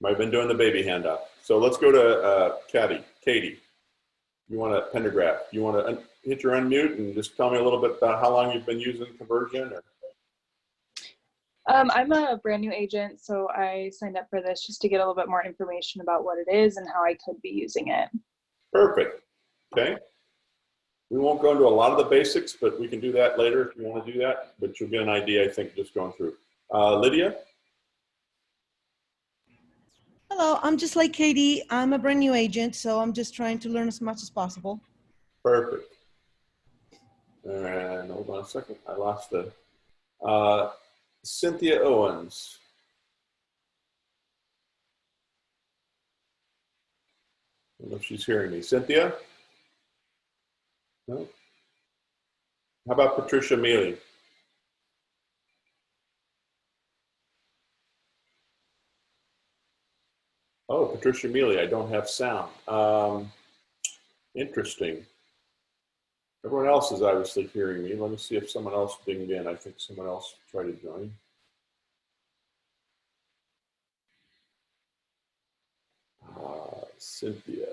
I've been doing the baby hand up. So let's go to Katie. You want to pentagraph? You want to hit your unmute and just tell me a little bit about how long you've been using Kunversion? Or? I'm a brand new agent, so I signed up for this just to get a little bit more information about what it is and how I could be using it. Perfect. Okay. We won't go into a lot of the basics, but we can do that later if you want to do that. But you'll get an idea, I think, just going through. Lydia? Hello, I'm just like Katie. I'm a brand new agent, so I'm just trying to learn as much as possible. Perfect. And hold on a second. I lost the Cynthia Owens. I don't know if she's hearing me. Cynthia? No? How about Patricia Mealy? Oh, Patricia Mealy, I don't have sound. Interesting. Everyone else is obviously hearing me. Let me see if someone else dinged in. I think someone else tried to join. Cynthia,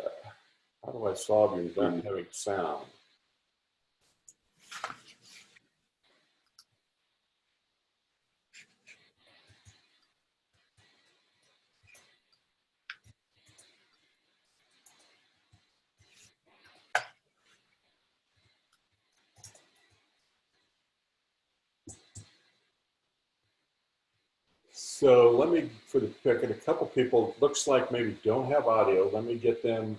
how do I solve you not having sound? So let me, for the pick, and a couple people, looks like maybe don't have audio. Let me get them,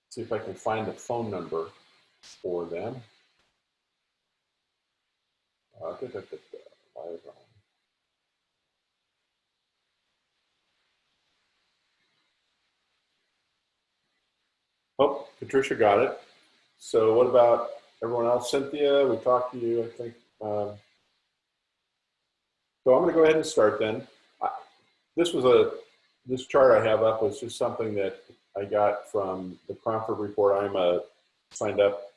see if I can find the phone number for them. Oh, Patricia got it. So what about everyone else? Cynthia, we talked to you, I think. So I'm going to go ahead and start then. This chart I have up was just something that I got from the Cromford report. I'm signed up,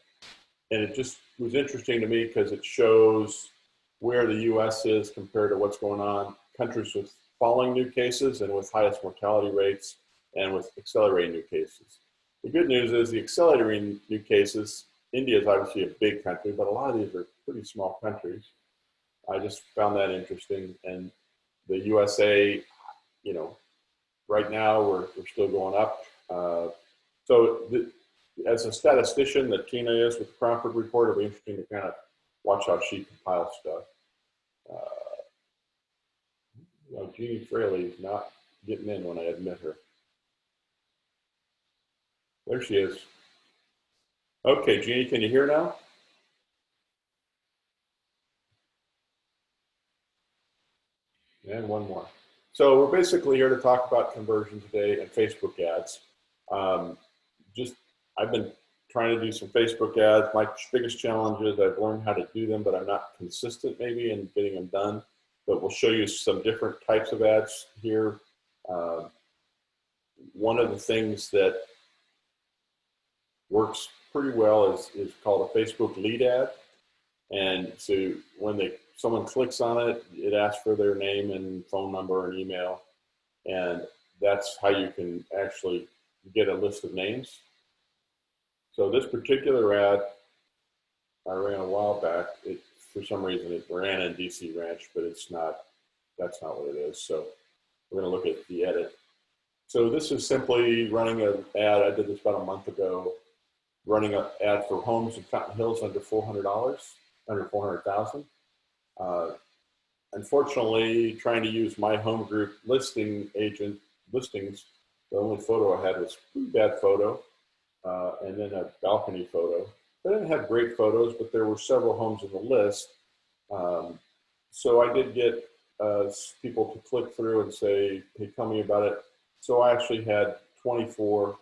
and it just was interesting to me because it shows where the U.S. is compared to what's going on, countries with falling new cases and with highest mortality rates and with accelerating new cases. The good news is the accelerating new cases, India is obviously a big country, but a lot of these are pretty small countries. I just found that interesting. And the USA, you know, right now we're still going up. As a statistician that Tina is with the Cromford report, it'll be interesting to kind of watch how she compiles stuff. Jeannie Fraley is not getting in when I admit her. There she is. Okay, Jeannie, can you hear now? And one more. So we're basically here to talk about conversion today and Facebook ads. I've been trying to do some Facebook ads. My biggest challenge is I've learned how to do them, but I'm not consistent maybe in getting them done. But we'll show you some different types of ads here. One of the things that works pretty well is called a Facebook lead ad. And so when someone clicks on it, it asks for their name and phone number and email. And that's how you can actually get a list of names. So this particular ad I ran a while back. For some reason it ran in DC Ranch, but that's not what it is. So we're going to look at the edit. So this is simply running an ad. I did this about a month ago, running an ad for homes in Fountain Hills under $400, under $400,000. Unfortunately, trying to use my home group listing agent listings, the only photo I had was a pretty bad photo, and then a balcony photo. I didn't have great photos, but there were several homes on the list. So I did get people to click through and say, hey, tell me about it. So I actually had 24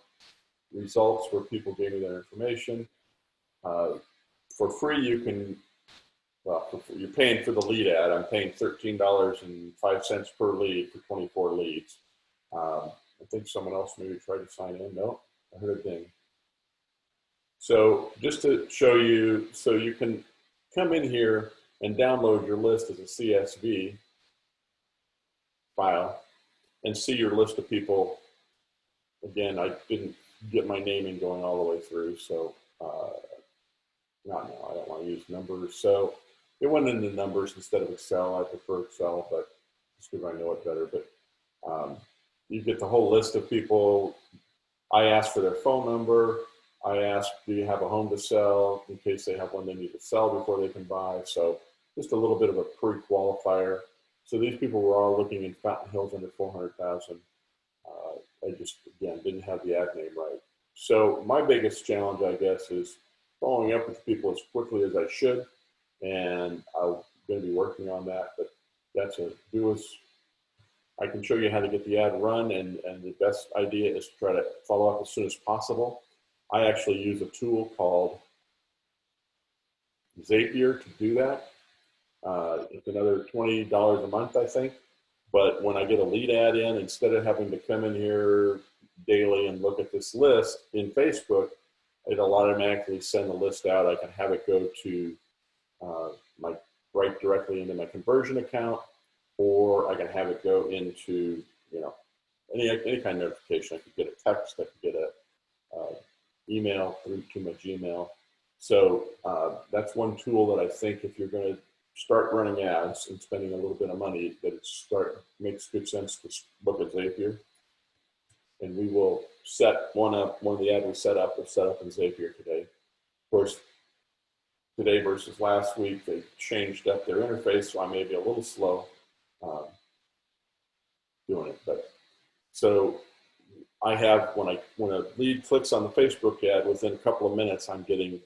results where people gave me their information. For free, you can, you're paying for the lead ad. I'm paying $13.05 per lead for 24 leads. I think someone else maybe tried to sign in. No, I heard a ding. So just to show you, so you can come in here and download your list as a CSV file. and see your list of people. Again, I didn't get my naming going all the way through, so not now. I don't want to use numbers. So it went into numbers instead of Excel. I prefer Excel, but just because I know it better. But you get the whole list of people. I ask for their phone number. I ask, do you have a home to sell, in case they have one they need to sell before they can buy. So just a little bit of a pre-qualifier. So these people were all looking in Fountain Hills under 400,000. I just, again, didn't have the ad name right. So my biggest challenge, I guess, is following up with people as quickly as I should. And I'm going to be working on that, but that's I can show you how to get the ad run, and the best idea is to try to follow up as soon as possible. I actually use a tool called Zapier to do that. It's another $20 a month, I think. But when I get a lead ad in, instead of having to come in here daily and look at this list in Facebook, it'll automatically send the list out. I can have it go to right directly into my conversion account, or I can have it go into, any kind of notification. I could get a text, I could get a email through to my Gmail. So that's one tool that I think, if you're going to start running ads and spending a little bit of money, that it makes good sense to look at Zapier. And we will set one up. One of the ads we set up in Zapier today. Of course, today versus last week, they changed up their interface, so I may be a little slow doing it. But so I have, when a lead clicks on the Facebook ad, within a couple of minutes, I'm getting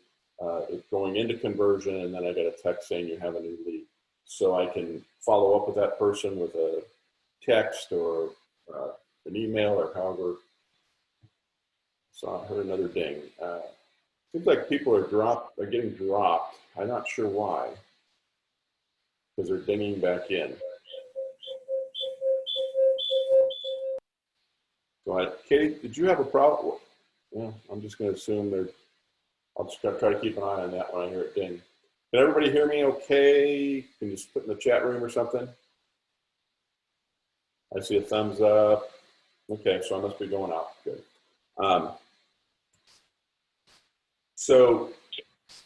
it going into conversion, and then I get a text saying you have a new lead. So I can follow up with that person with a text or an email or however. So I heard another ding. Seems like people are getting dropped. I'm not sure why, because they're dinging back in. Go ahead. Katie, did you have a problem? Yeah, I'm just going to assume I'll just try to keep an eye on that when I hear it ding. Can everybody hear me okay? Can you just put in the chat room or something? I see a thumbs up. Okay, so I must be going out. Good. So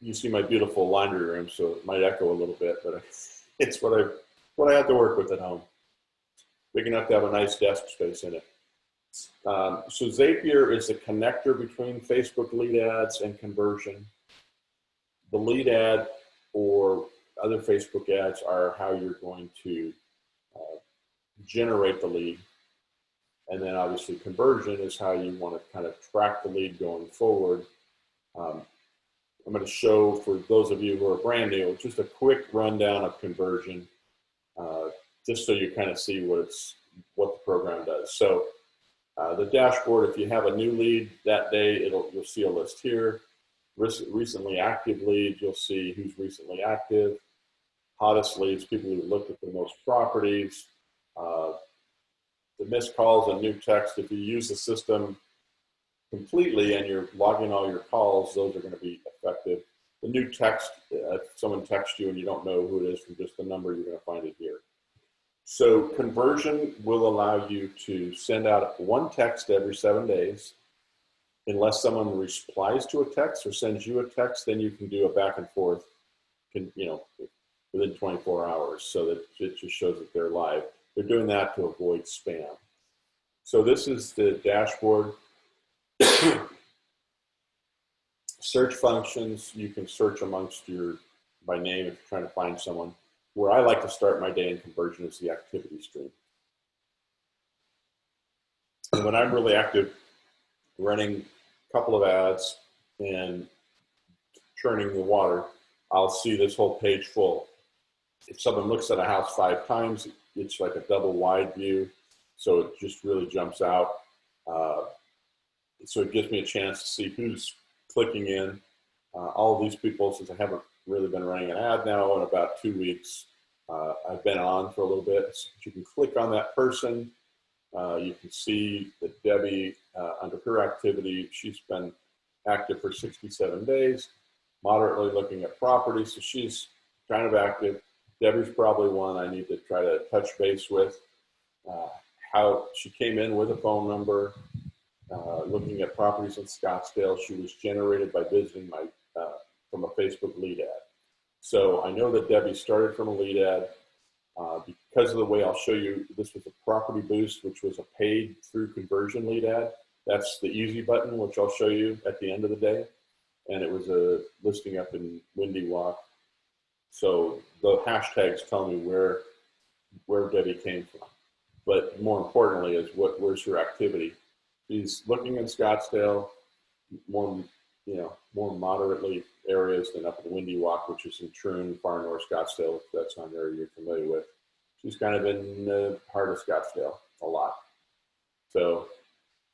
you see my beautiful laundry room, so it might echo a little bit, but it's what I have to work with at home. Big enough to have a nice desk space in it. So Zapier is a connector between Facebook lead ads and conversion. The lead ad or other Facebook ads are how you're going to generate the lead. And then obviously conversion is how you want to kind of track the lead going forward. I'm going to show, for those of you who are brand new, just a quick rundown of conversion, just so you kind of see what the program does. So the dashboard, if you have a new lead that day, you'll see a list here. Recently active leads, you'll see who's recently active. Hottest leads, people who looked at the most properties. The missed calls and new text, if you use the system completely and you're logging all your calls, those are going to be effective. The new text, if someone texts you and you don't know who it is from just the number, you're going to find it here. So conversion will allow you to send out one text every 7 days. Unless someone replies to a text or sends you a text, then you can do a back and forth, within 24 hours, so that it just shows that they're live. They're doing that to avoid spam. So this is the dashboard. Search functions, you can search amongst by name if you're trying to find someone. Where I like to start my day in conversion is the activity stream. And when I'm really active, running a couple of ads and churning the water, I'll see this whole page full. If someone looks at a house 5 times, it's like a double wide view, so it just really jumps out. So it gives me a chance to see who's clicking in. All of these people, since I haven't really been running an ad now in about 2 weeks, I've been on for a little bit. So you can click on that person. You can see that Debbie, under her activity, she's been active for 67 days, moderately looking at properties, so she's kind of active. Debbie's probably one I need to try to touch base with. how she came in with a phone number, looking at properties in Scottsdale. She was generated by visiting my from a Facebook lead ad. So I know that Debbie started from a lead ad. Because of the way I'll show you, this was a property boost, which was a paid through conversion lead ad. That's the easy button, which I'll show you at the end of the day. And it was a listing up in Windy Walk. So the hashtags tell me where Debbie came from. But more importantly is where's her activity. She's looking in Scottsdale, more moderately areas than up in Windy Walk, which is in Troon, far north Scottsdale, if that's not an area you're familiar with. She's kind of in the heart of Scottsdale a lot. So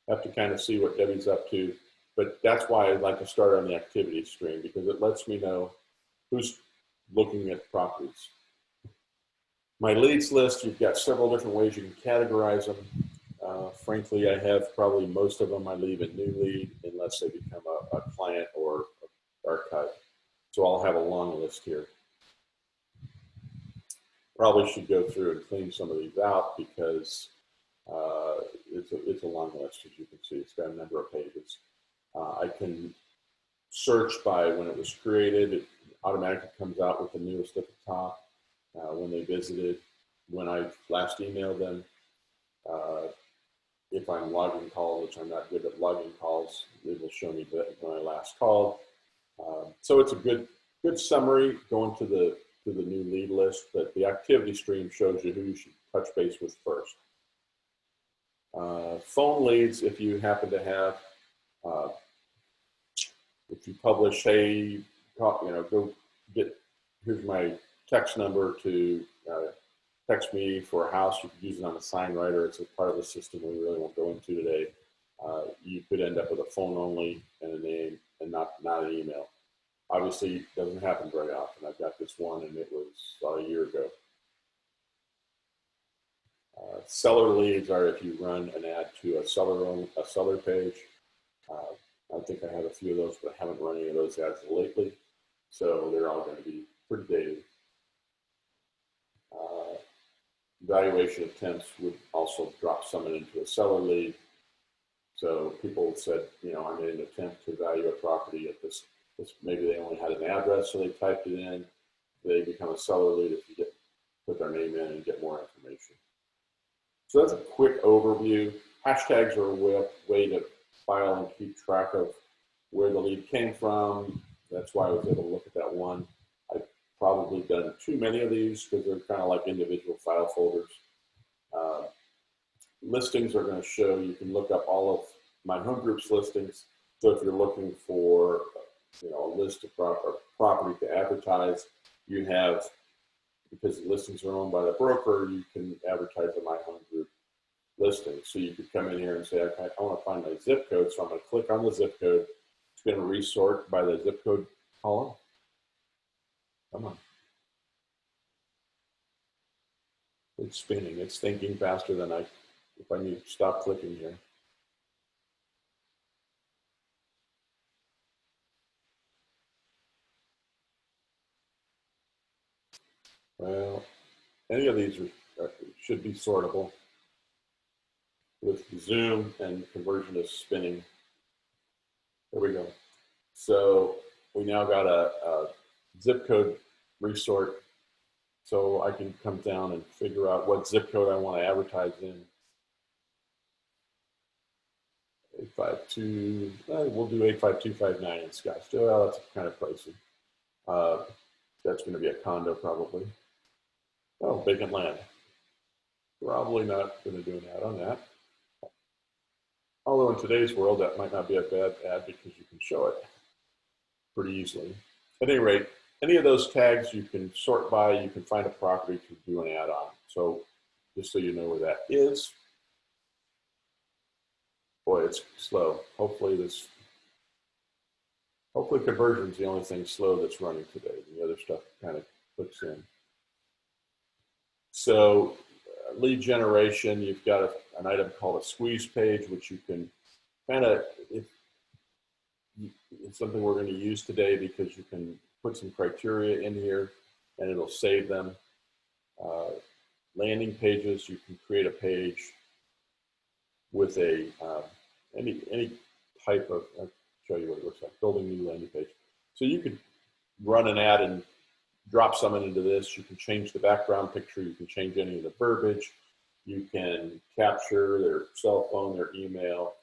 have to kind of see what Debbie's up to. But that's why I'd like to start on the activity stream, because it lets me know who's looking at properties. My leads list, you've got several different ways you can categorize them. Frankly, I have probably most of them I leave in new lead unless they become a client or archive. So I'll have a long list here. Probably should go through and clean some of these out because it's a long list, as you can see. It's got a number of pages. I can search by when it was created. It automatically comes out with the newest at the top. When they visited, when I last emailed them. If I'm logging calls, which I'm not good at logging calls, it will show me when I last called. So it's a good summary going to the new lead list, but the activity stream shows you who you should touch base with first. Phone leads, if you happen to have, if you publish, hey, go get, here's my text number to text me for a house. You could use it on a sign writer. It's a part of the system we really won't go into today. You could end up with a phone only and a name and not an email. Obviously, it doesn't happen very often. I've got this one, and it was about a year ago. Seller leads are if you run an ad to a seller page. I think I have a few of those, but I haven't run any of those ads lately. So they're all going to be pretty dated. Evaluation attempts would also drop someone into a seller lead. So people said, I made an attempt to value a property at this, maybe they only had an address, so they typed it in. They become a seller lead if you put their name in and get more information. So that's a quick overview. Hashtags are a way to file and keep track of where the lead came from. That's why I was able to look at that one. I've probably done too many of these because they're kind of like individual file folders. Listings are going to show, you can look up all of my home group's listings. So if you're looking for a list of property to advertise, you have, because the listings are owned by the broker, you can advertise on my home group listing. So you could come in here and say, okay, I want to find my zip code. So I'm going to click on the zip code. It's going to resort by the zip code column. Come on. It's spinning. It's thinking faster than if I need to stop clicking here. Well, any of these should be sortable. With zoom and conversion is spinning. There we go. So we now got a zip code resort. So I can come down and figure out what zip code I want to advertise in. 852, we'll do 85259 in Scottsdale. Well, that's kind of pricey. That's going to be a condo probably. Oh, vacant land. Probably not going to do an ad on that. Although in today's world, that might not be a bad ad because you can show it pretty easily. At any rate, any of those tags you can sort by, you can find a property to do an ad on. So just so you know where that is. Boy, it's slow. Hopefully conversion's the only thing slow that's running today. The other stuff kind of clicks in. So lead generation, you've got an item called a squeeze page, which you can kind of, it's something we're going to use today because you can put some criteria in here and it'll save them. Landing pages, you can create a page with a any type of, I'll show you what it looks like, building new landing page. So you could run an ad and drop someone into this. You can change the background picture. You can change any of the verbiage. You can capture their cell phone, their email.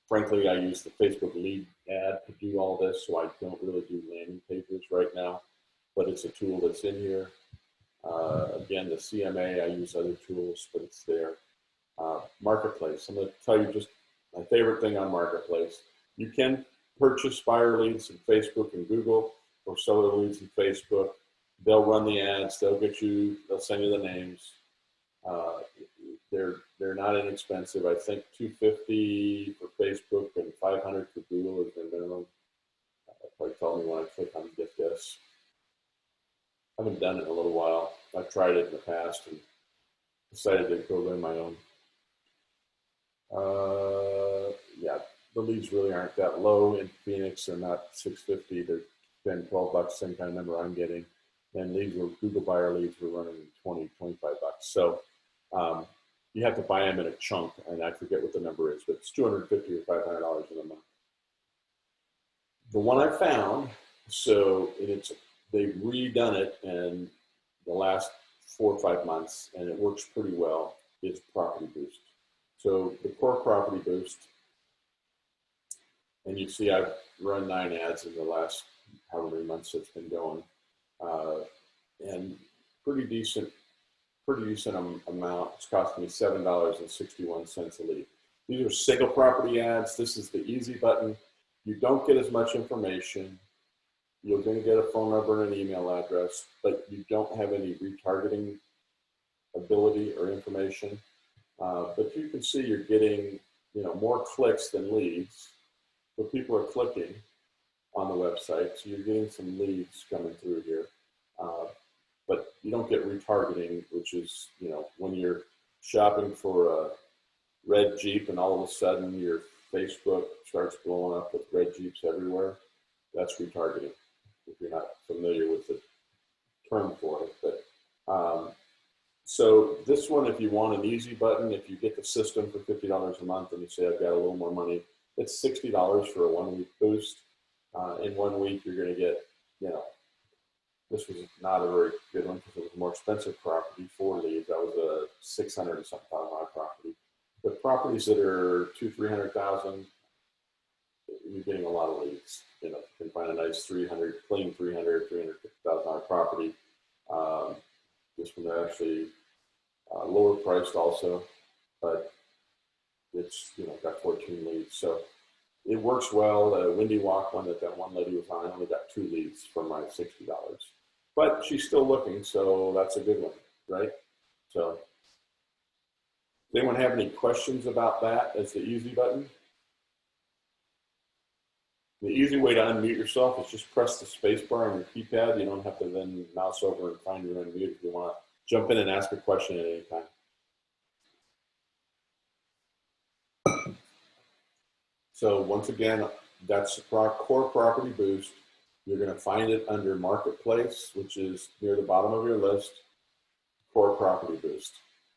Frankly, I use the Facebook lead ad to do all this, so I don't really do landing pages right now, but it's a tool that's in here. Again, the CMA, I use other tools, but it's there. Marketplace, I'm going to tell you just my favorite thing on Marketplace. You can purchase buyer leads in Facebook and Google, or seller leads in Facebook. They'll run the ads, they'll send you the names. They're not inexpensive. I think $250 for Facebook and $500 for Google is their minimum. Probably tell me when I click on get this. I haven't done it in a little while. I've tried it in the past and decided to go learn my own. Yeah, the leads really aren't that low in Phoenix. They're not $650. They're $10, $12, same kind of number I'm getting. And leads were Google buyer leads were running $20, $25. So you have to buy them in a chunk, and I forget what the number is, but it's $250 or $500 in a month. The one I found, so they've redone it in the last 4 or 5 months, and it works pretty well, is Property Boost. So the core Property Boost, and you see I've run 9 ads in the last however many months it's been going, and pretty decent amount. It's costing me $7.61 a lead. These are single property ads. This is the easy button. You don't get as much information. You're going to get a phone number and an email address, but you don't have any retargeting ability or information. But you can see you're getting, more clicks than leads. So people are clicking on the website, so you're getting some leads coming through here. But you don't get retargeting, which is, when you're shopping for a red Jeep and all of a sudden your Facebook starts blowing up with red Jeeps everywhere. That's retargeting, if you're not familiar with the term for it. But so this one, if you want an easy button, if you get the system for $50 a month and you say, I've got a little more money, it's $60 for a 1-week boost. In 1 week, you're going to get, this was not a very good one because it was a more expensive property, 4 leads. That was a 600 and something $1,000 property. But properties that are $200,000-300,000, you're getting a lot of leads. You can find a nice clean $350,000 property. This one actually lower priced also, but it's got 14 leads. So it works well. The Windy Walk one that one lady was on, I only got 2 leads for my $60. But she's still looking, so that's a good one, right? So does anyone have any questions about that as the easy button? The easy way to unmute yourself is just press the space bar on your keypad. You don't have to then mouse over and find your unmute if you want to jump in and ask a question at any time. So once again, that's the core Property Boost. You're going to find it under Marketplace, which is near the bottom of your list, core Property Boost.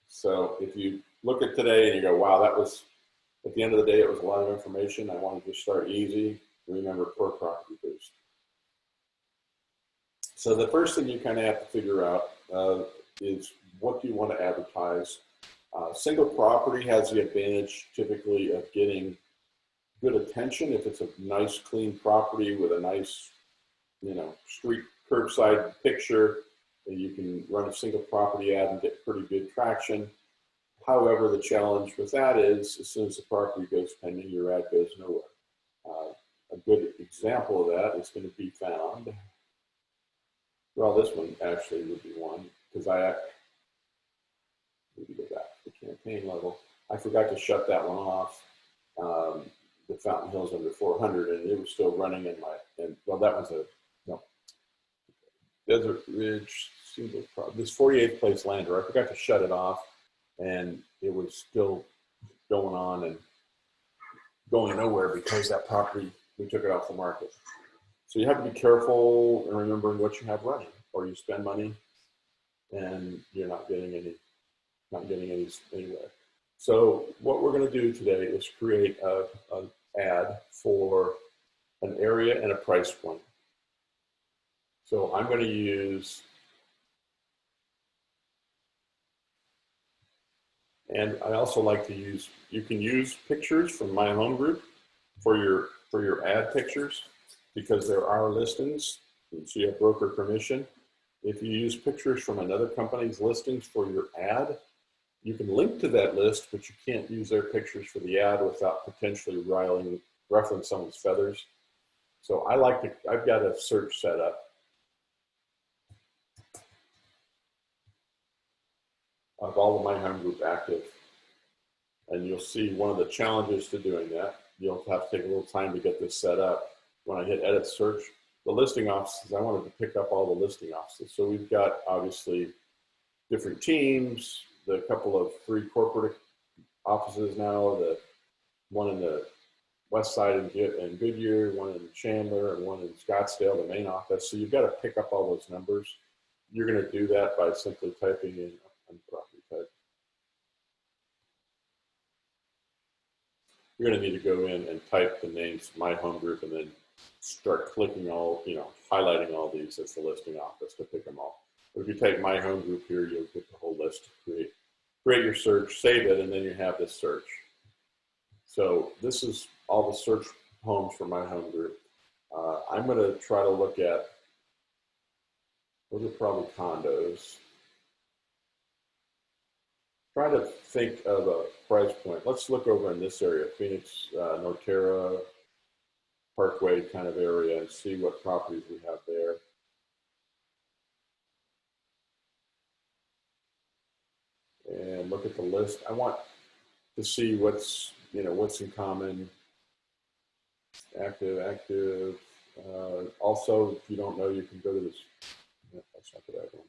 So if you look at today and you go, wow, that was, at the end of the day, it was a lot of information. I wanted to start easy. Remember core Property Boost. So the first thing you kind of have to figure out is what do you want to advertise. Single property has the advantage typically of getting good attention if it's a nice clean property with a nice street curbside picture, and you can run a single property ad and get pretty good traction. However, the challenge with that is as soon as the property goes pending, your ad goes nowhere. A good example of that is going to be found, well, this one actually would be one, because maybe go back to the campaign level. I forgot to shut that one off. The Fountain Hills under 400, and it was still running in well, that was Desert Ridge single property. This 48th place lander, I forgot to shut it off, and it was still going on and going nowhere because that property, we took it off the market. So you have to be careful and remembering what you have running, or you spend money and you're not getting anywhere. So what we're going to do today is create an ad for an area and a price point. So I'm going to use, and I also like to use, you can use pictures from my home group for your ad pictures, because there are listings, so you have broker permission. If you use pictures from another company's listings for your ad, you can link to that list, but you can't use their pictures for the ad without potentially ruffling someone's feathers. So I like to, I've got a search set up of all of my home group active. And you'll see one of the challenges to doing that. You'll have to take a little time to get this set up. When I hit edit search, the listing offices, I wanted to pick up all the listing offices. So we've got obviously different teams, the couple of 3 corporate offices now, the one in the west side in Goodyear, one in Chandler, and one in Scottsdale, the main office. So you've got to pick up all those numbers. You're going to do that by simply typing in property type. You're going to need to go in and type the names of my home group and then start clicking all, highlighting all these as the listing office to pick them all. But if you take my home group here, you'll get the whole list to create your search, save it, and then you have this search. So this is all the search homes for my home group. I'm going to try to look at, those are probably condos. Try to think of a price point. Let's look over in this area, Phoenix, Norterra, Parkway kind of area, and see what properties we have there. And look at the list. I want to see what's in common. Active. Also, if you don't know, you can go to this. No, that's not the right one.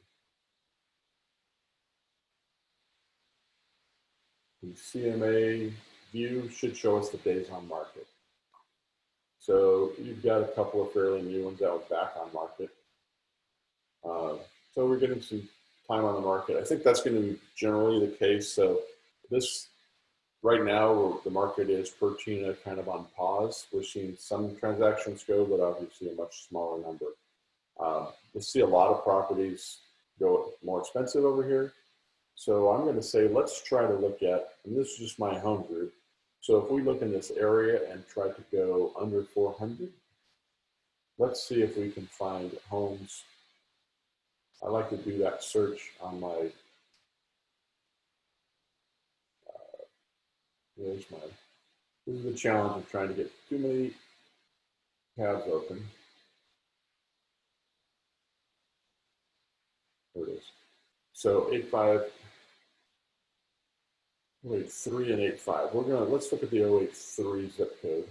The CMA view should show us the days on market. So you've got a couple of fairly new ones that was back on market. So we're getting some time on the market. I think that's going to be generally the case. So this right now, the market is per TINA kind of on pause. We're seeing some transactions go, but obviously a much smaller number. We'll see a lot of properties go more expensive over here. So I'm going to say, let's try to look at, and this is just my home group. So if we look in this area and try to go under 400, let's see if we can find homes. I like to do that search on my, this is the challenge of trying to get too many tabs open. There it is. So 083 and 85. Let's look at the 083 zip code.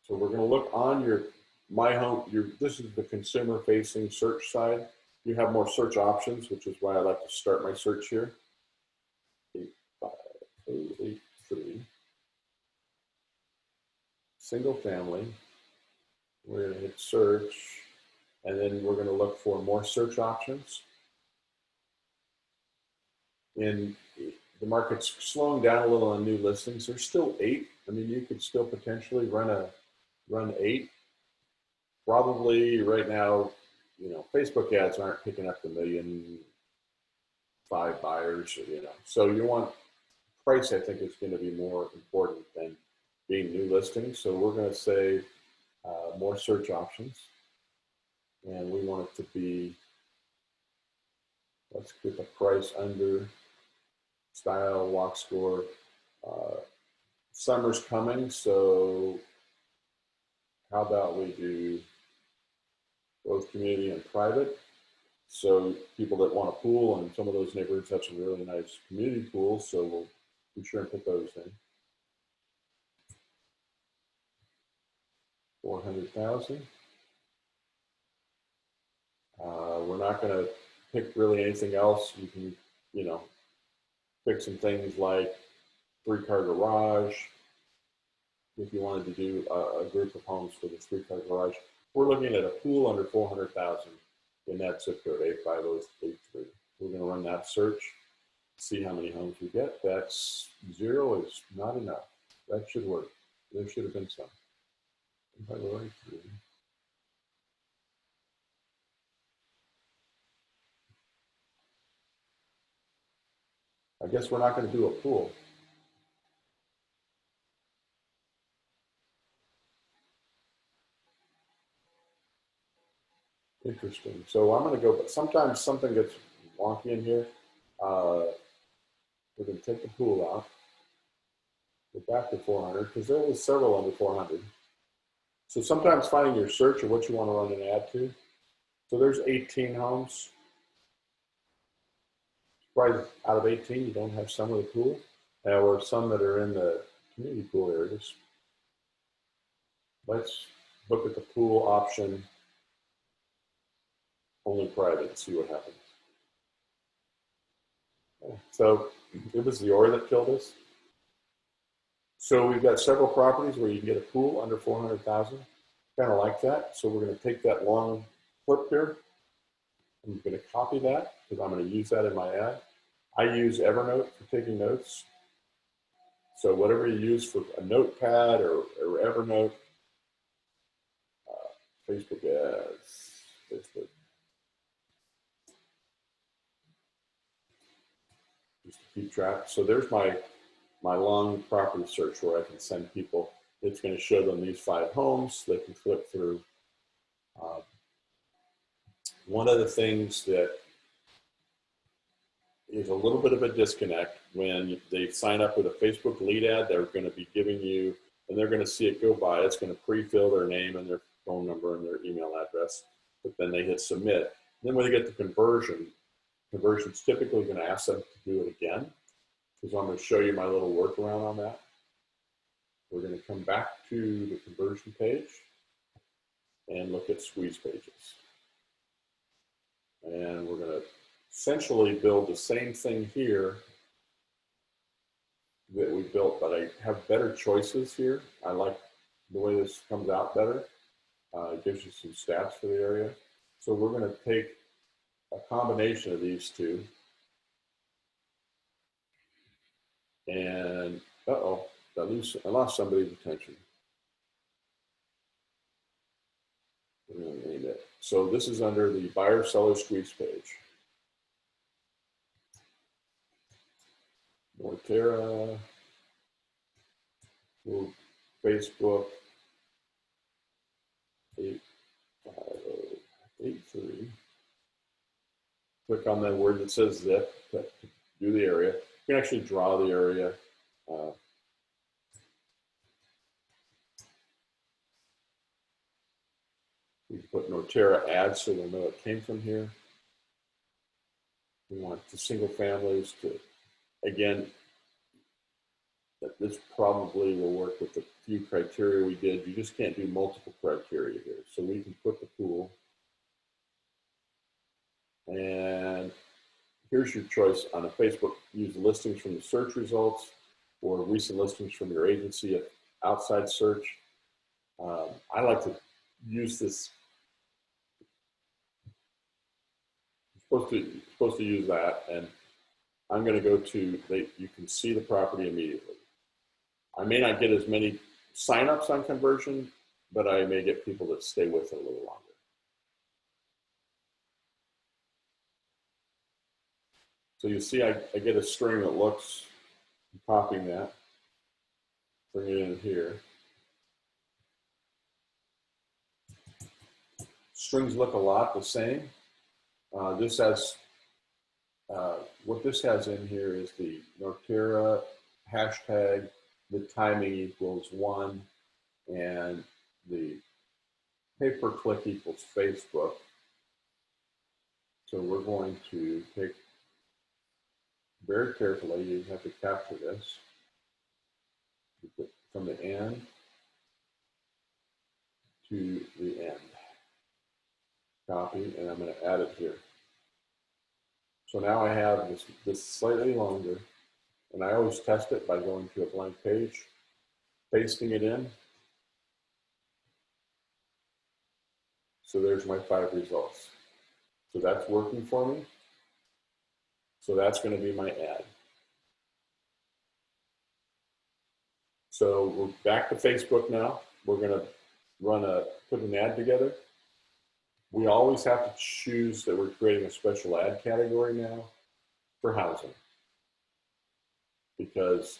So we're gonna look on this is the consumer facing search side. You have more search options, which is why I like to start my search here. 85083. Single family. We're gonna hit search, and then we're gonna look for more search options. In the market's slowing down a little on new listings. There's still 8. I mean, you could still potentially run 8. Probably right now, Facebook ads aren't picking up the 1.5 million buyers, So you want price, I think, is going to be more important than being new listings. So we're going to say more search options, and we want it to be, let's get the price under. Style, walk score. Summer's coming, so how about we do both community and private? So people that want a pool, and some of those neighborhoods have some really nice community pools, so we'll be sure and put those in. 400,000. We're not going to pick really anything else. You can, pick some things like 3-car garage. If you wanted to do a group of homes for the 3-car garage, we're looking at a pool under 400,000 in that zip code 85083. We're going to run that search. see how many homes we get. That's 0 is not enough. That should work. There should have been some. By the way, I guess we're not going to do a pool. Interesting. So I'm going to go, but sometimes something gets wonky in here. We're going to take the pool out. Go back to 400 because there was several under 400. So sometimes finding your search of what you want to run an ad to. So there's 18 homes. Probably out of 18, you don't have some of the pool, or some that are in the community pool areas. Let's look at the pool option, only private, and see what happens. So it was the OR that killed us. So we've got several properties where you can get a pool under 400,000. Kind of like that. So we're going to take that long clip here. I'm going to copy that because I'm going to use that in my ad. I use Evernote for taking notes. So whatever you use for a notepad or Evernote, Facebook ads, Facebook. Just to keep track. So there's my long property search where I can send people. It's going to show them these 5 homes. They can click through. One of the things that is a little bit of a disconnect when they sign up with a Facebook lead ad, they're going to be giving you, and they're going to see it go by. It's going to pre-fill their name and their phone number and their email address, but then they hit submit. Then when they get to conversion's typically going to ask them to do it again. So I'm going to show you my little workaround on that. We're going to come back to the conversion page and look at squeeze pages. And we're going to essentially build the same thing here that we built, but I have better choices here. I like the way this comes out better. It gives you some stats for the area. So we're going to take a combination of these two. And, uh-oh, I lost somebody's attention. We're going to name it. So this is under the buyer-seller squeeze page. Norterra, Facebook, 8583. Click on that word that says zip to do the area. You can actually draw the area. We can put Norterra ads so they'll know it came from here. We want the single families to, again, this probably will work with the few criteria we did. You just can't do multiple criteria here. So we can put the pool. And here's your choice on a Facebook. Use listings from the search results or recent listings from your agency at outside search. I like to use this. Supposed to use that, and I'm going to go to, you can see the property immediately. I may not get as many signups on conversion, but I may get people that stay with it a little longer. So you see I get a string that looks, I'm copying that, bring it in here. Strings look a lot the same. This has, what this has in here is the Norterra hashtag, the timing equals 1, and the pay-per-click equals Facebook. So we're going to take, very carefully, you have to capture this, from the end to the end. Copy, and I'm going to add it here. So now I have this slightly longer, and I always test it by going to a blank page, pasting it in. So there's my 5 results. So that's working for me. So that's going to be my ad. So we're back to Facebook now. We're going to put an ad together. We always have to choose that we're creating a special ad category now for housing. Because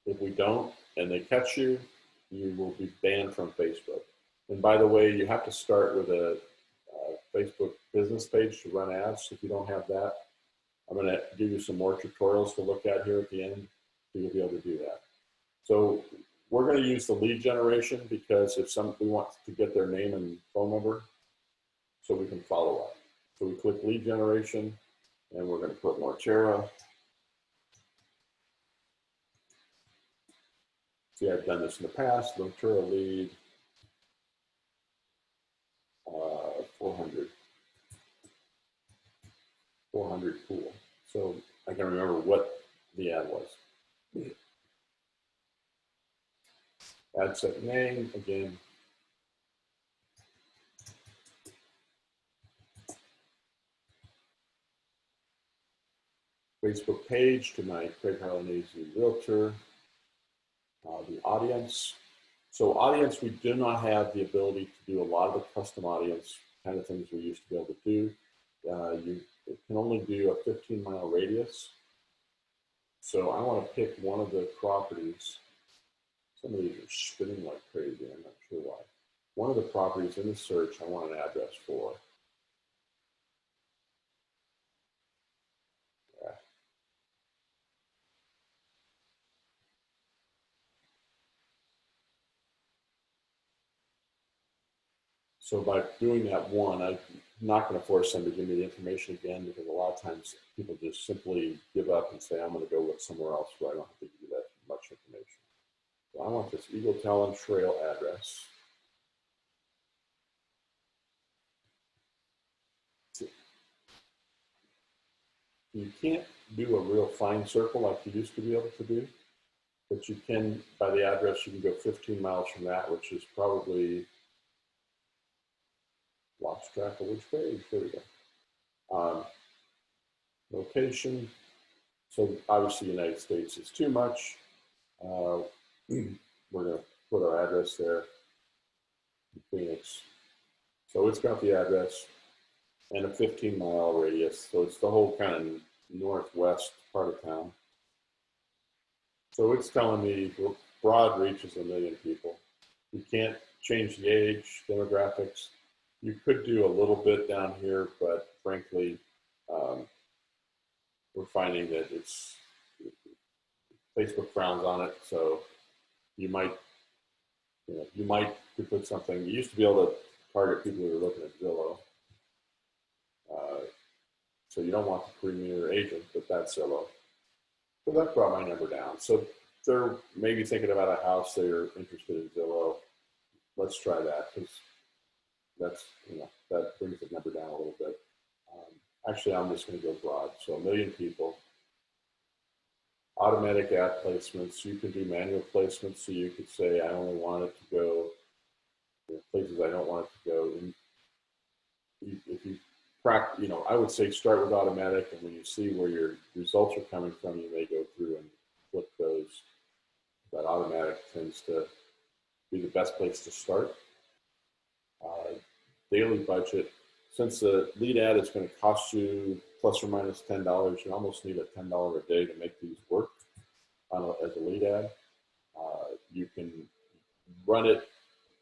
if we don't and they catch you, you will be banned from Facebook. And by the way, you have to start with a Facebook business page to run ads. If you don't have that, I'm going to give you some more tutorials to look at here at the end, so you'll be able to do that. So we're going to use the lead generation because if we want to get their name and phone number, so we can follow up. So we click lead generation, and we're going to put Mortera. See, I've done this in the past. Mortera lead 400 pool. So I can remember what the ad was. Ad set name again. Facebook page to my Craig Harland AZ Realtor. The audience. So audience, we do not have the ability to do a lot of the custom audience kind of things we used to be able to do. You can only do a 15-mile radius. So I want to pick one of the properties. Some of these are spinning like crazy. I'm not sure why. One of the properties in the search I want an address for. Yeah. So by doing that one, I'm not going to force them to give me the information again, because a lot of times people just simply give up and say, I'm going to go look somewhere else where I don't have to give you that much information. So I want this Eagle Talon Trail address. You can't do a real fine circle like you used to be able to do, but you can, by the address, you can go 15 miles from that, which is probably, lost track of which page, there we go. Location, so obviously United States is too much. We're going to put our address there, Phoenix. So it's got the address and a 15-mile radius. So it's the whole kind of northwest part of town. So it's telling me broad reaches 1 million people. You can't change the age, demographics. You could do a little bit down here, but frankly, we're finding that Facebook frowns on it. So you might put something. You used to be able to target people who are looking at Zillow. So you don't want the premier agent, but that's Zillow. So that brought my number down. So they're maybe thinking about a house they're interested in Zillow. Let's try that, because that's, that brings the number down a little bit. Actually, I'm just going to go broad. So 1 million people. Automatic ad placements. You can do manual placements. So you could say, I only want it to go places I don't want it to go. And if you practice, I would say start with automatic, and when you see where your results are coming from, you may go through and flip those. But automatic tends to be the best place to start. Daily budget. Since the lead ad is going to cost you plus or minus $10, you almost need a $10 a day to make these work as a lead ad. You can run it.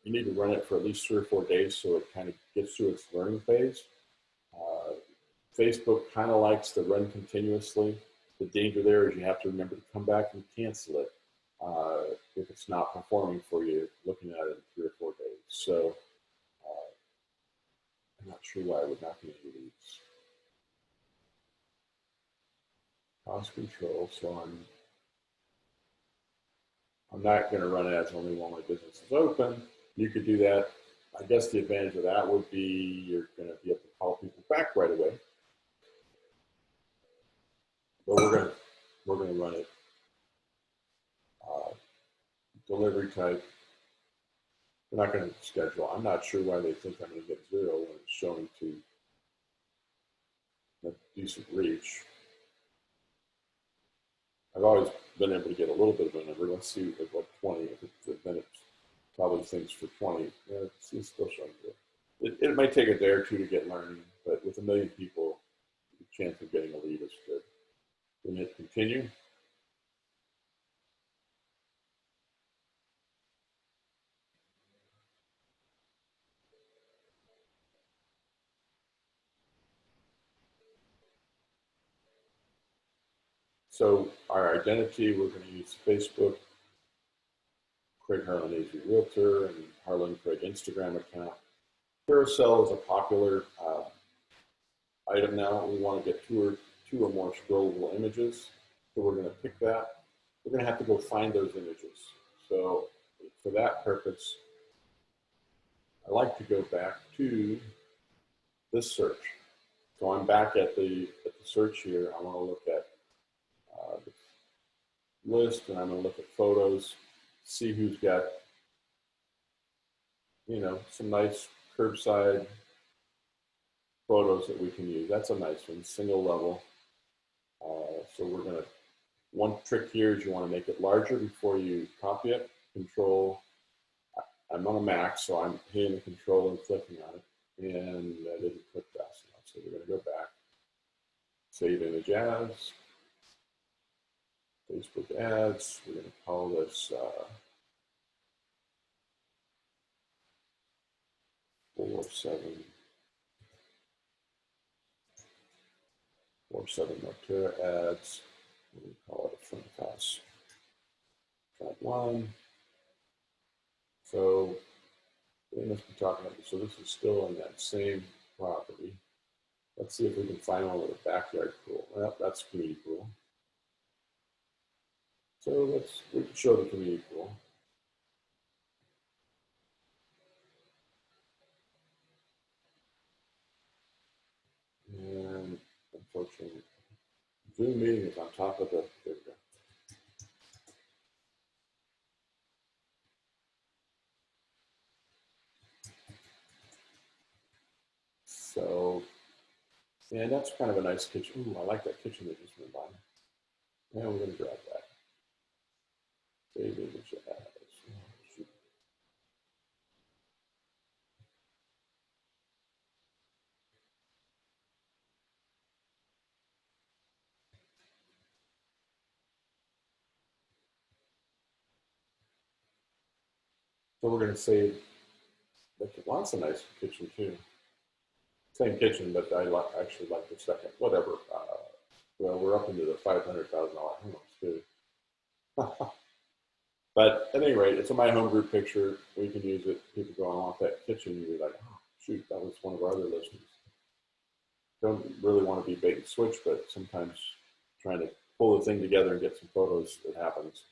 You need to run it for at least 3 or 4 days so it kind of gets through its learning phase. Facebook kind of likes to run continuously. The danger there is you have to remember to come back and cancel it if it's not performing for you, looking at it in 3 or 4 days. So I'm not sure why I would not be any leads. Cost control, so I'm not going to run ads only while my business is open. You could do that. I guess the advantage of that would be you're going to be able to call people back right away. But we're going to run it. Delivery type. We're not going to schedule. I'm not sure why they think I'm going to get 0 when it's showing to a decent reach. I've always been able to get a little bit of a number. Let's see what 20, then it probably thinks for 20. Yeah, it's still showing good. It might take a day or two to get learning, but with 1 million people, the chance of getting a lead is good. Then hit continue. So our identity, we're going to use Facebook, Craig Harland AZ Realtor, and Harland Craig Instagram account. Carousel is a popular item now. We want to get two or more scrollable images. So we're going to pick that. We're going to have to go find those images. So for that purpose, I like to go back to this search. So I'm back at the search here. I want to look at the list, and I'm going to look at photos, see who's got, you know, some nice curbside photos that we can use. That's a nice one, single level. So we're going to, one trick here is you want to make it larger before you copy it. Control, I'm on a Mac, so I'm hitting the control and clicking on it, and I didn't click fast enough. So we're going to go back, save image as, Facebook ads. We're going to call this 47 Norterra ads. We're going to call it a front house. Front one. So they must be talking about this. So this is still in that same property. Let's see if we can find one with a backyard pool. Well, that's community pool. So we can show the community pool. And unfortunately, Zoom meeting is on top of the, there we go. So, and that's kind of a nice kitchen. Ooh, I like that kitchen that just went by. And we're going to grab that. Save image as. So we're going to save, well, that's a nice kitchen too. Same kitchen, but I actually like the second, whatever. Well, we're up into the $500,000 homes too. But at any rate, it's a My Home Group picture. We can use it. People go, I want that kitchen. You're like, oh, shoot, that was one of our other listings. Don't really want to be bait and switch, but sometimes trying to pull the thing together and get some photos, it happens.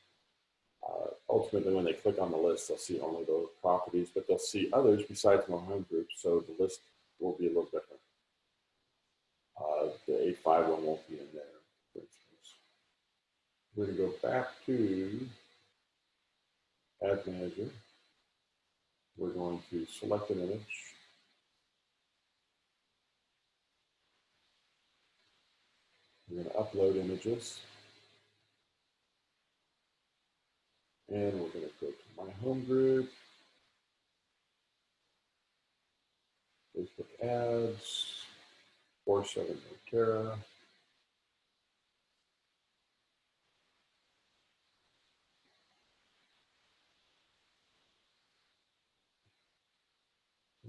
Ultimately, when they click on the list, they'll see only those properties, but they'll see others besides My Home Group, so the list will be a little different. The 851 won't be in there, for instance. We're going to go back to Ad Manager. We're going to select an image. We're going to upload images. And we're going to go to My Home Group, Facebook Ads, 47 Norterra.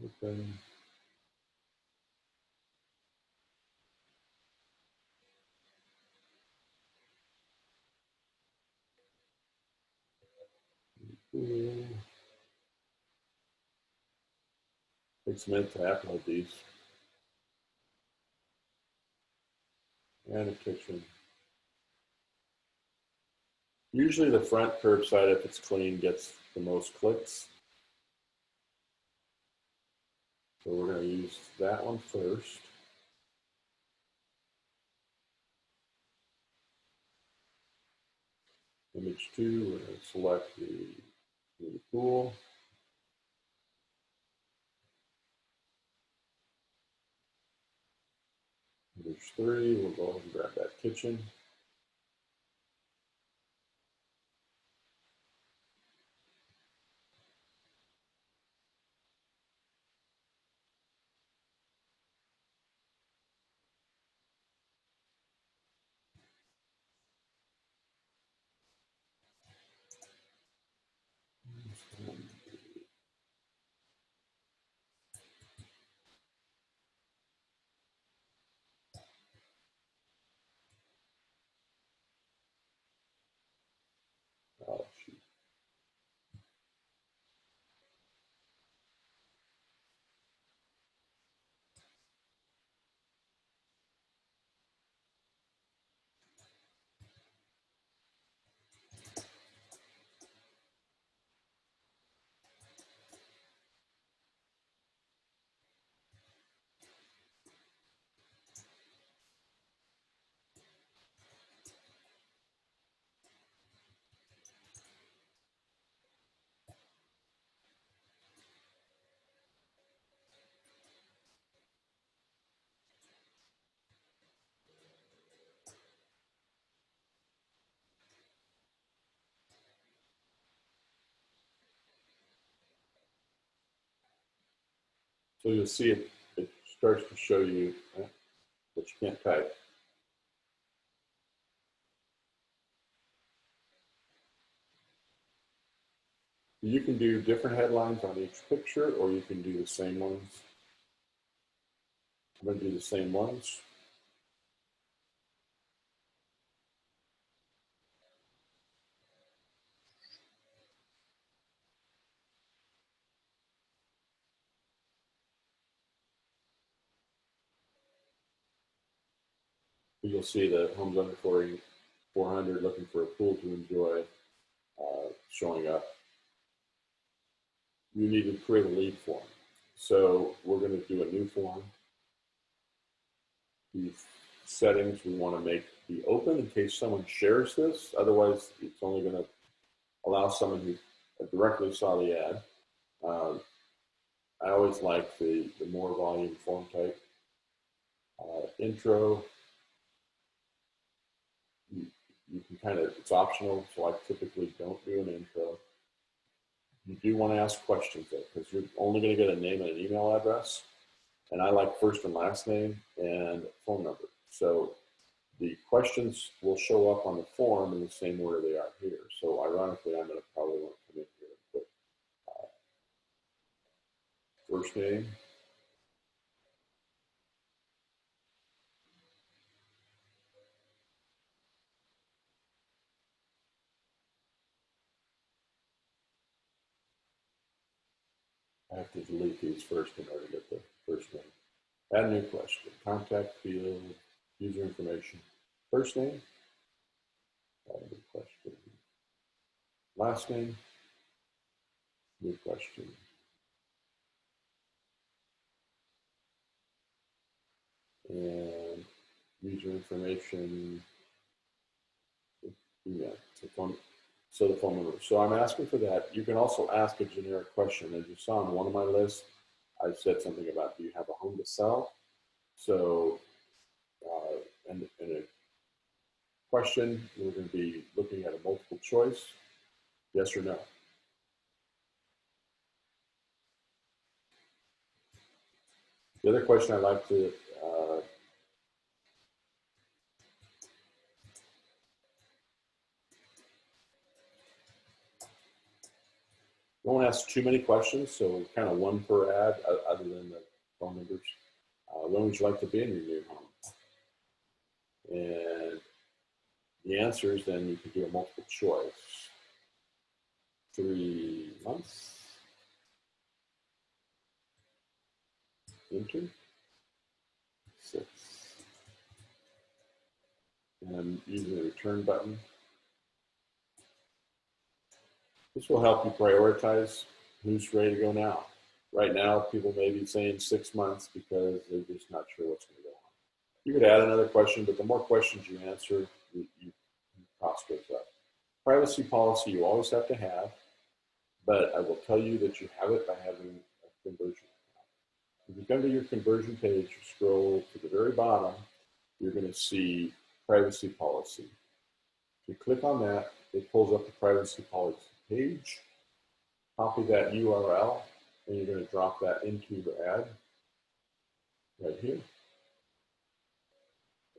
Open. Takes a minute to upload these. And a kitchen. Usually the front curbside, if it's clean, gets the most clicks. So we're going to use that one first. Image 2, we're going to select the pool. Image 3, we'll go ahead and grab that kitchen. Oh, shoot. So you'll see it starts to show you that you can't type. You can do different headlines on each picture, or you can do the same ones. I'm going to do the same ones. You'll see the homes under 400 looking for a pool to enjoy showing up. You need to create a lead form. So we're going to do a new form. These settings we want to make be open in case someone shares this. Otherwise, it's only going to allow someone who directly saw the ad. I always like the more volume form type. Intro, you can kind of, it's optional, so I typically don't do an intro. You do want to ask questions though, because you're only going to get a name and an email address. And I like first and last name and phone number. So the questions will show up on the form in the same order they are here. So ironically, I'm going to probably want to come in here and put first name, I have to delete these first in order to get the first name. Add new question, contact field, user information, first name, add a new question, last name, new question, and user information, yeah, so the phone number. So I'm asking for that. You can also ask a generic question. As you saw on one of my lists, I said something about, do you have a home to sell? So, and a question, we're going to be looking at a multiple choice, yes or no. The other question I like to don't ask too many questions, so kind of one per ad, other than the phone numbers. When would you like to be in your new home? And the answers, then you could do a multiple choice. 3 months. Enter. 6. And I'm using the return button. This will help you prioritize who's ready to go now. Right now, people may be saying 6 months because they're just not sure what's going to go on. You could add another question, but the more questions you answer, your cost goes up. Privacy policy you always have to have, but I will tell you that you have it by having a conversion account. If you come to your conversion page, you scroll to the very bottom, you're going to see privacy policy. If you click on that, it pulls up the privacy policy page. Copy that URL, and you're going to drop that into your ad right here.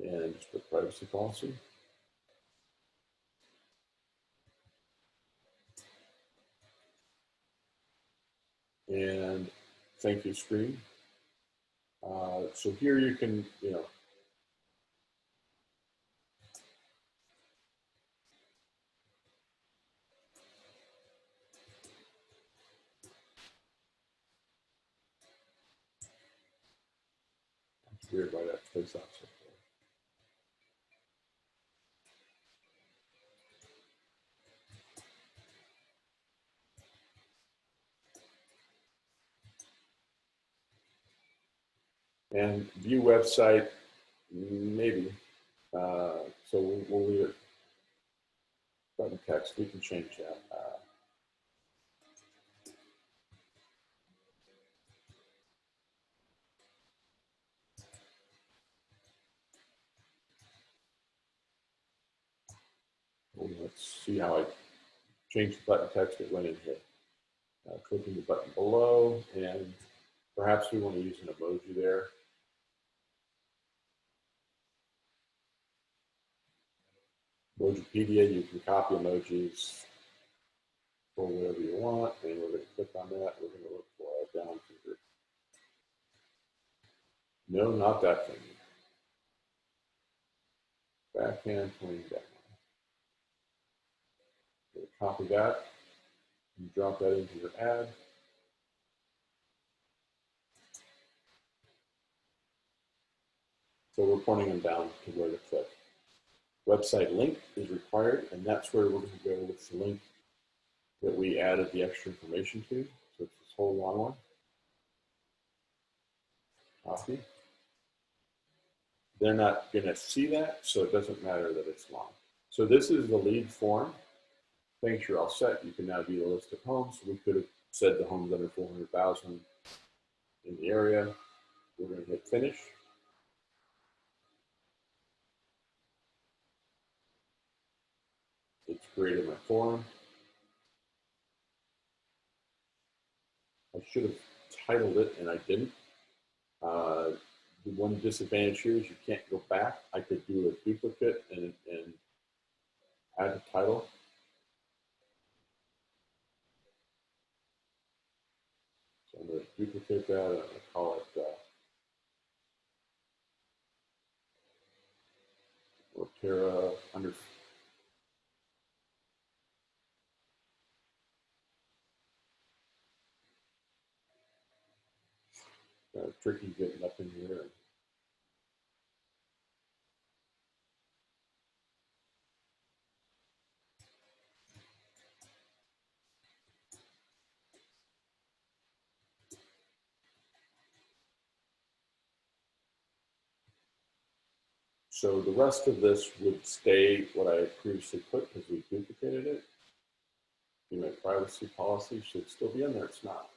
And just put privacy policy. and thank you screen. So here you can, it's weird why that plays out so far. And view website, maybe. So we'll leave it button text. We can change that. Let's see how I change the button text. It went in here. Clicking the button below, and perhaps we want to use an emoji there. Emojipedia, you can copy emojis for whatever you want, and we're going to click on that. We're going to look for a down finger. No, not that thing. Backhand pointing down. Copy that and drop that into your ad. So we're pointing them down to where to click. Website link is required, and that's where we're going to go with the link that we added the extra information to. So it's this whole long one. Copy. They're not going to see that, so it doesn't matter that it's long. So this is the lead form. Thanks, you're all set. You can now view the list of homes. We could have said the homes under 400,000 in the area. We're going to hit finish. It's created my form. I should have titled it, and I didn't. The one disadvantage here is you can't go back. I could do a duplicate and add the title. So I'm going to duplicate that, and I'm going to call it Rotera under. Tricky getting up in here. So the rest of this would stay what I previously put because we duplicated it. My privacy policy should still be in there. It's not.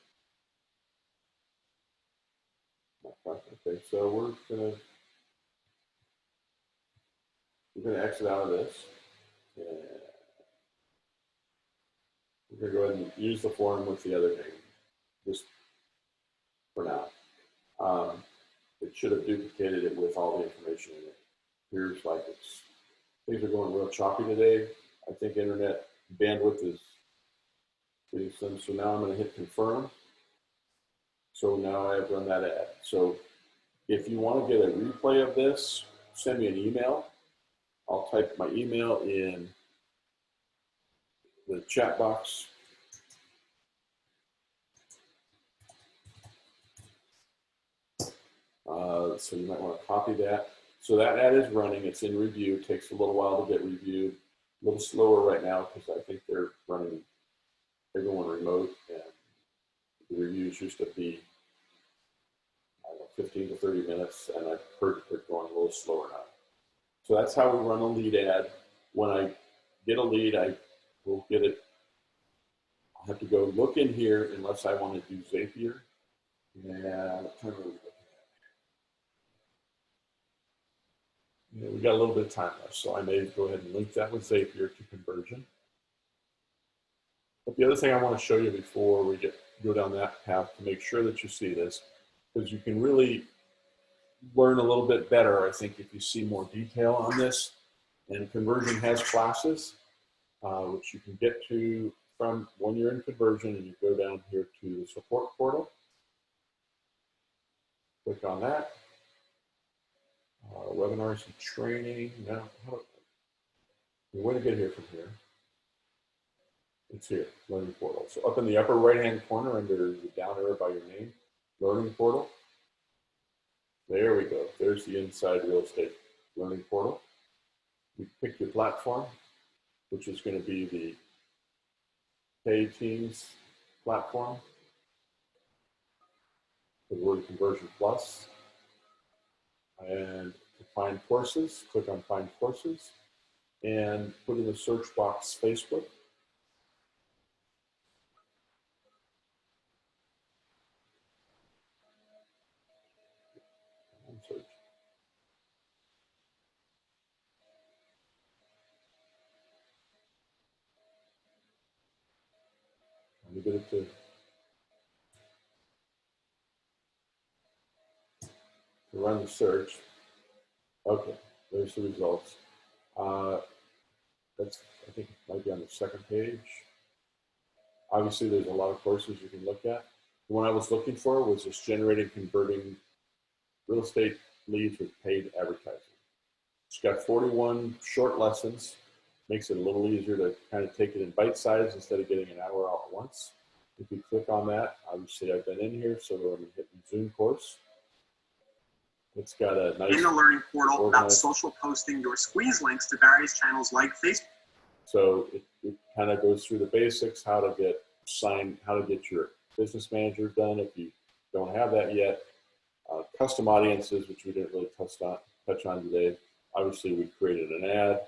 Okay, so we're gonna exit out of this. And we're gonna go ahead and use the form with the other name, just for now. It should have duplicated it with all the information in it. Here's like things are going real choppy today. I think internet bandwidth is pretty slim. So now I'm going to hit confirm. So now I've run that ad. So if you want to get a replay of this, send me an email. I'll type my email in the chat box. So you might want to copy that. So that ad is running. It's in review. It takes a little while to get reviewed. A little slower right now because I think they're going remote, and the reviews used to be 15 to 30 minutes, and I've heard they're going a little slower now. So that's how we run a lead ad. When I get a lead, I will get it. I'll have to go look in here unless I want to do Zapier. And we got a little bit of time left, so I may go ahead and link that with Zapier to Kunversion. But the other thing I want to show you before we go down that path to make sure that you see this, because you can really learn a little bit better, I think, if you see more detail on this. And Kunversion has classes, which you can get to from when you're in Kunversion and you go down here to the support portal. Click on that. Webinars and training. Now, you want to get here from here. It's here, Learning Portal. So up in the upper right-hand corner under the down arrow by your name, Learning Portal. There we go. There's the inside real estate Learning Portal. You pick your platform, which is going to be the Pay Teams platform. The word Kunversion Plus. And to find courses, click on Find Courses and put in the search box Facebook. Search. Let me get it to run the search. Okay, there's the results. That's, I think it might be on the second page. Obviously, there's a lot of courses you can look at. The one I was looking for was just generating, converting real estate leads with paid advertising. It's got 41 short lessons, makes it a little easier to kind of take it in bite size instead of getting an hour out at once. If you click on that, obviously I've been in here, so I'm going to hit the Zoom course. It's got a nice in the Learning Portal organized, about social posting your squeeze links to various channels like Facebook. So it kind of goes through the basics, how to get signed, how to get your business manager done if you don't have that yet. Custom audiences, which we didn't really touch on today. Obviously, we created an ad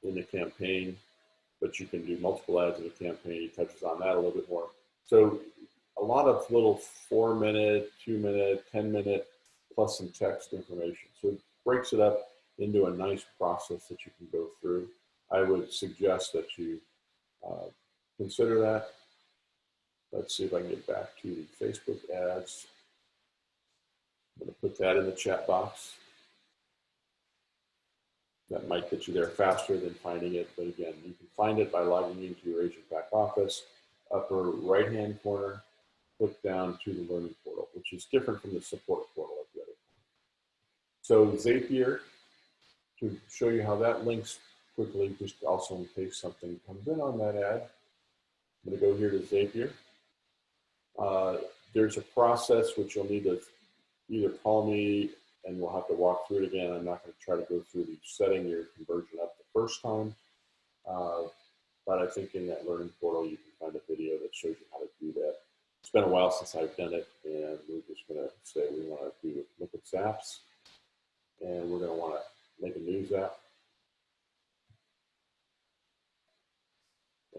in the campaign, but you can do multiple ads in the campaign. He touches on that a little bit more. So a lot of little 4-minute, 2-minute, 10-minute, plus some text information. So it breaks it up into a nice process that you can go through. I would suggest that you consider that. Let's see if I can get back to the Facebook ads. I'm going to put that in the chat box. That might get you there faster than finding it, but again, you can find it by logging into your agent back office. Upper right-hand corner, click down to the Learning Portal, which is different from the support portal of the other. So Zapier, to show you how that links quickly, just also in case something comes in on that ad. I'm going to go here to Zapier. There's a process which you'll need to either call me and we'll have to walk through it again. I'm not going to try to go through the setting your conversion up the first time. But I think in that Learning Portal, you can find a video that shows you how to do that. It's been a while since I've done it, and we're just going to say we want to look at Zaps, and we're going to want to make a new Zap.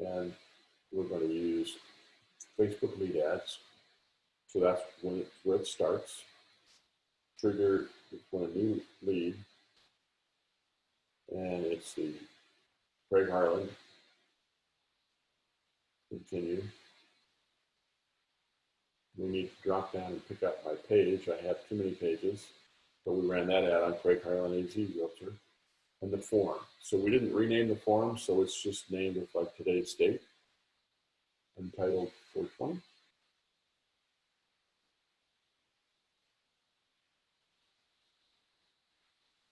And we're going to use Facebook lead ads. So that's where it starts. Trigger when a new lead, and it's the Craig Harland. Continue. We need to drop down and pick up my page. I have too many pages, so we ran that ad on Craig Harland AZ Realtor. And the form. So we didn't rename the form, so it's just named with like today's date, entitled 420.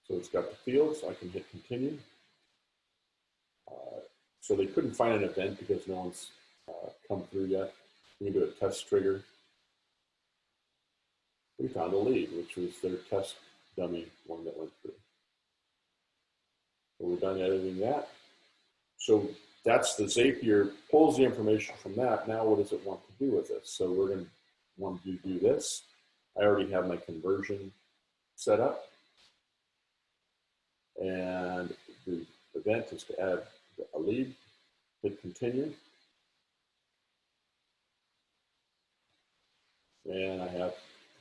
So it's got the fields. I can hit continue. So they couldn't find an event because no one's come through yet. We can do a test trigger. We found a lead, which was their test dummy one that went through. So we're done editing that. So that's the Zapier, pulls the information from that. Now what does it want to do with this? So we're going to want to do this. I already have my conversion set up. And the event is to add a lead, hit continue. And I have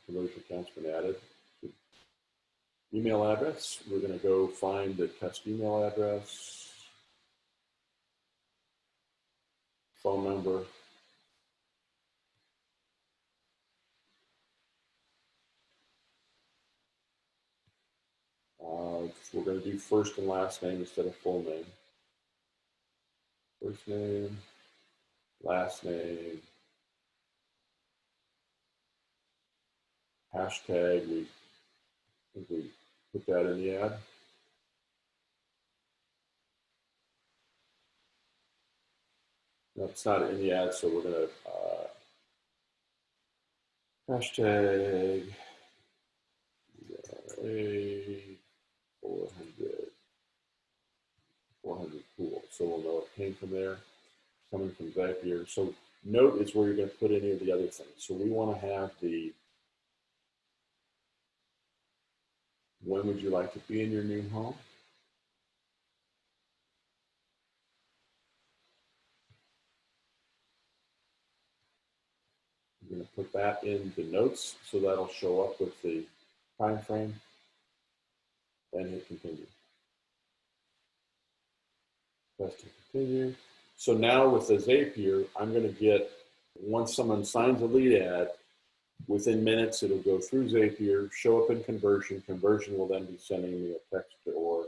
the conversion account's been added. Email address, we're going to go find the test email address, phone number, we're going to do first and last name instead of full name. First name, last name, hashtag, we put that in the ad. No, it's not in the ad, so we're gonna hashtag 400 pool. So we'll know it came from there, coming from Zapier. So note is where you're going to put any of the other things. So we want to have the when would you like to be in your new home? You're going to put that in the notes, so that'll show up with the time frame, and hit continue. Press to continue. So now with the Zapier, I'm going to get, once someone signs a lead ad, within minutes it'll go through Zapier, show up in Conversion. Conversion will then be sending me a text or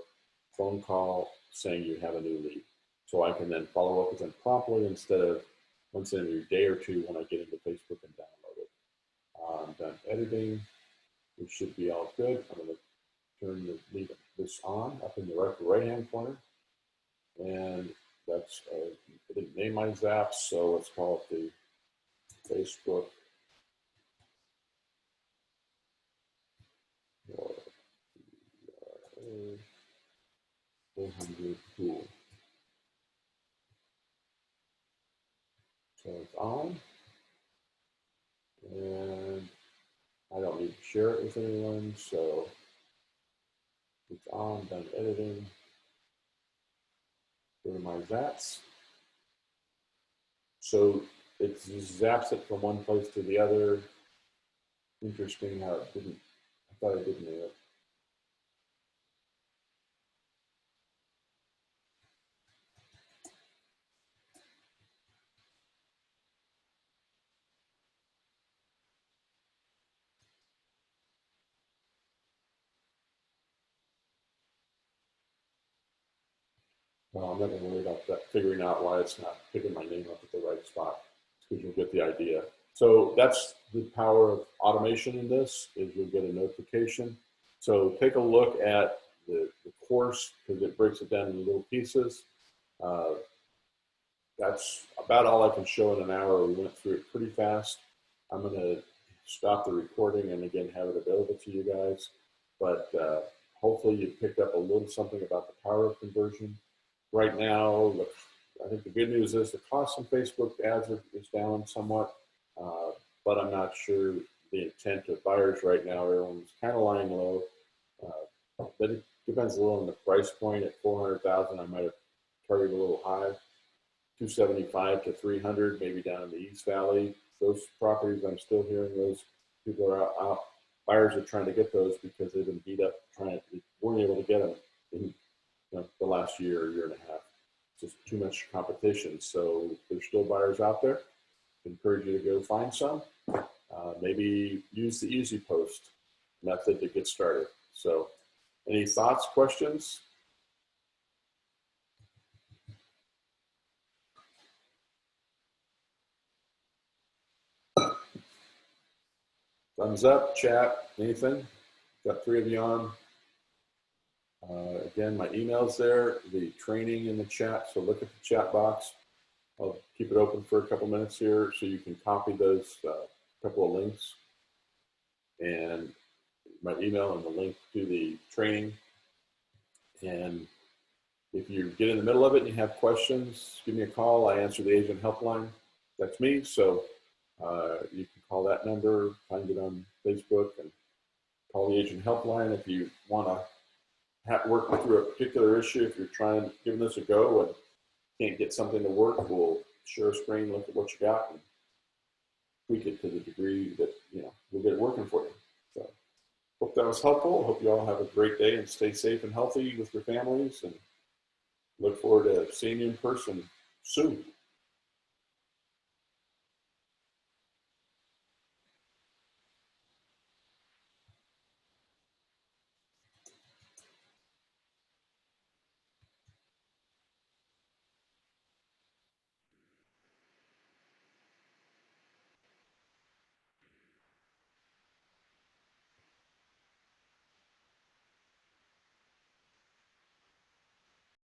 phone call saying you have a new lead. So I can then follow up with them promptly instead of once in a day or two when I get into Facebook and download it. I'm done editing. We should be all good. I'm going to turn this on up in the right-hand corner. And that's, I didn't name my zaps, so let's call it the Facebook 400 tool. So it's on, and I don't need to share it with anyone, so it's on, done editing. Go to my zaps. So it zaps it from one place to the other. Interesting how it didn't, I thought I did nail it. Well, I'm not going to worry about that, figuring out why it's not picking my name up at the right spot, because you'll get the idea. So that's the power of automation in this, is you'll get a notification. So take a look at the course, because it breaks it down into little pieces. That's about all I can show in an hour. We went through it pretty fast. I'm going to stop the recording and again have it available to you guys. But hopefully you picked up a little something about the power of conversion. Right now, I think the good news is the cost of Facebook ads is down somewhat, but I'm not sure the intent of buyers right now. Everyone's kind of lying low, but it depends a little on the price point. At 400,000, I might have targeted a little high. 275 to 300, maybe down in the East Valley. Those properties, I'm still hearing those people are out. Buyers are trying to get those because they've been beat up weren't able to get them in the last year and a half. Just too much competition. So there's still buyers out there. I encourage you to go find some. Maybe use the easy post method to get started. So any thoughts, questions? Thumbs up, chat, anything? Got 3 of you on. Again, my email's there, the training in the chat, so look at the chat box. I'll keep it open for a couple minutes here so you can copy those couple of links. And my email and the link to the training. And if you get in the middle of it and you have questions, give me a call. I answer the agent helpline. That's me. So you can call that number, find it on Facebook, and call the agent helpline if you want to work through a particular issue. If you're giving this a go and can't get something to work, we'll share a screen, look at what you got, and tweak it to the degree that we'll get it working for you. So hope that was helpful. Hope you all have a great day and stay safe and healthy with your families, and look forward to seeing you in person soon.